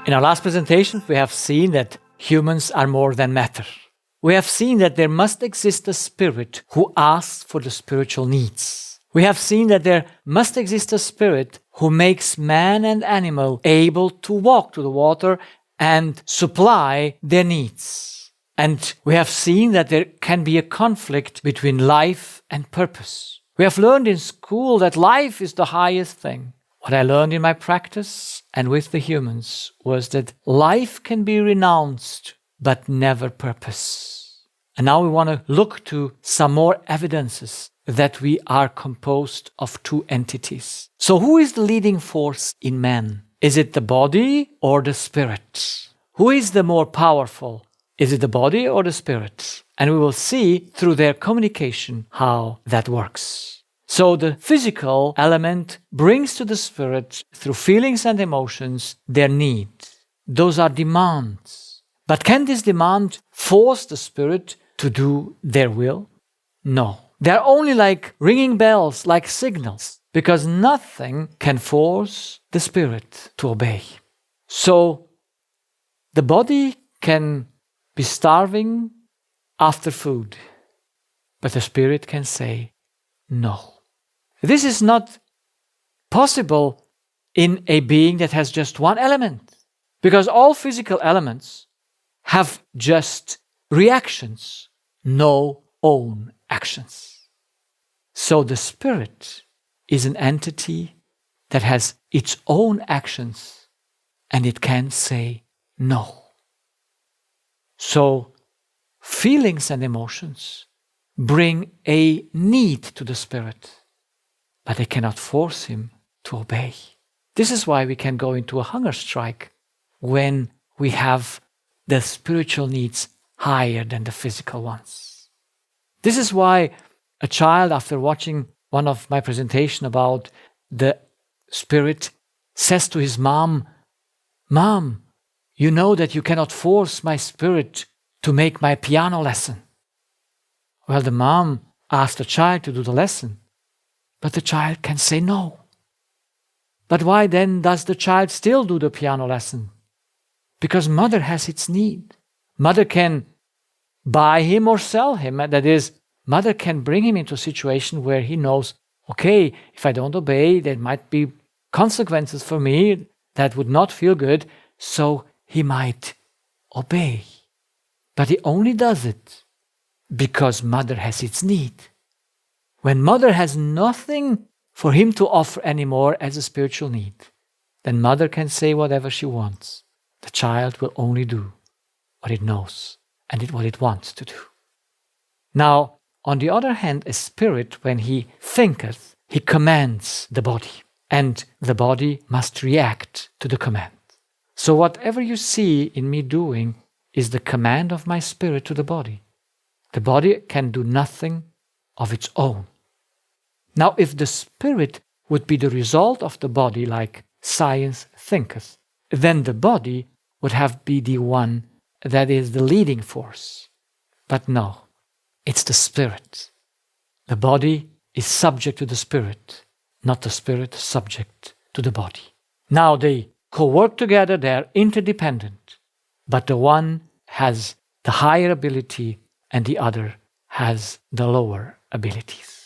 In our last presentation, we have seen that humans are more than matter. We have seen that there must exist a spirit who asks for the spiritual needs. We have seen that there must exist a spirit who makes man and animal able to walk to the water and supply their needs. And we have seen that there can be a conflict between life and purpose. We have learned in school that life is the highest thing. What I learned in my practice and with the humans was that life can be renounced, but never purpose. And now we want to look to some more evidences that we are composed of two entities. So who is the leading force in man? Is it the body or the spirit? Who is the more powerful? Is it the body or the spirit? And we will see through their communication how that works. So the physical element brings to the spirit, through feelings and emotions, their need. Those are demands. But can this demand force the spirit to do their will? No. They're only like ringing bells, like signals, because nothing can force the spirit to obey. So the body can be starving after food, but the spirit can say no. This is not possible in a being that has just one element, because all physical elements have just reactions, no own actions. So the spirit is an entity that has its own actions and it can say no. So feelings and emotions bring a need to the spirit, but they cannot force him to obey. This is why we can go into a hunger strike when we have the spiritual needs higher than the physical ones. This is why a child, after watching one of my presentation about the spirit, says to his mom, "Mom, you know that you cannot force my spirit to make my piano lesson." Well, the mom asked the child to do the lesson, but the child can say no. But why then does the child still do the piano lesson? Because mother has its need. Mother can buy him or sell him. That is, mother can bring him into a situation where he knows, okay, if I don't obey, there might be consequences for me that would not feel good, so he might obey. But he only does it because mother has its need. When mother has nothing for him to offer anymore as a spiritual need, then mother can say whatever she wants. The child will only do what it knows and what it wants to do. Now, on the other hand, a spirit, when he thinketh, he commands the body, and the body must react to the command. So whatever you see in me doing is the command of my spirit to the body. The body can do nothing of its own. Now, if the spirit would be the result of the body, like science thinketh, then the body would have be the one that is the leading force. But no, it's the spirit. The body is subject to the spirit, not the spirit subject to the body. Now they co-work together, they are interdependent, but the one has the higher ability and the other has the lower abilities.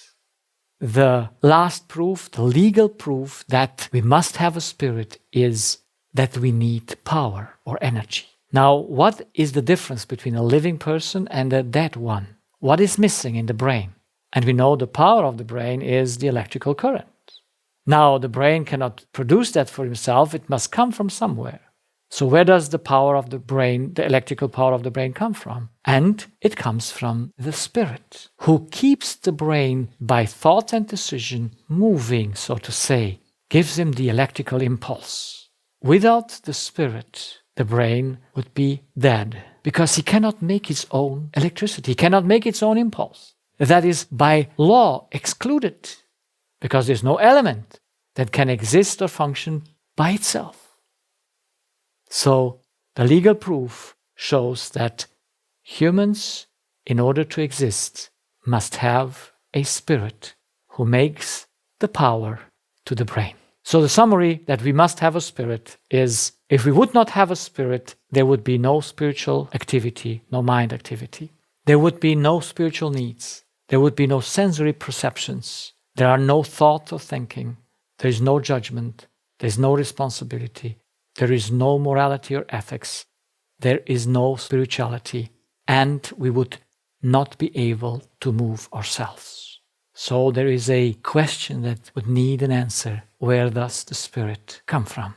The last proof, the legal proof that we must have a spirit is that we need power or energy. Now, what is the difference between a living person and a dead one? What is missing in the brain? And we know the power of the brain is the electrical current. Now, the brain cannot produce that for himself, it must come from somewhere. So where does the power of the brain, the electrical power of the brain come from? And it comes from the spirit, who keeps the brain by thought and decision moving, so to say, gives him the electrical impulse. Without the spirit, the brain would be dead, because he cannot make its own electricity, he cannot make its own impulse. That is by law excluded, because there's no element that can exist or function by itself. So the legal proof shows that humans, in order to exist, must have a spirit who makes the power to the brain. So the summary that we must have a spirit is, if we would not have a spirit, there would be no spiritual activity, no mind activity. There would be no spiritual needs. There would be no sensory perceptions. There are no thoughts or thinking. There is no judgment. There is no responsibility. There is no morality or ethics. There is no spirituality. And we would not be able to move ourselves. So there is a question that would need an answer. Where does the Spirit come from?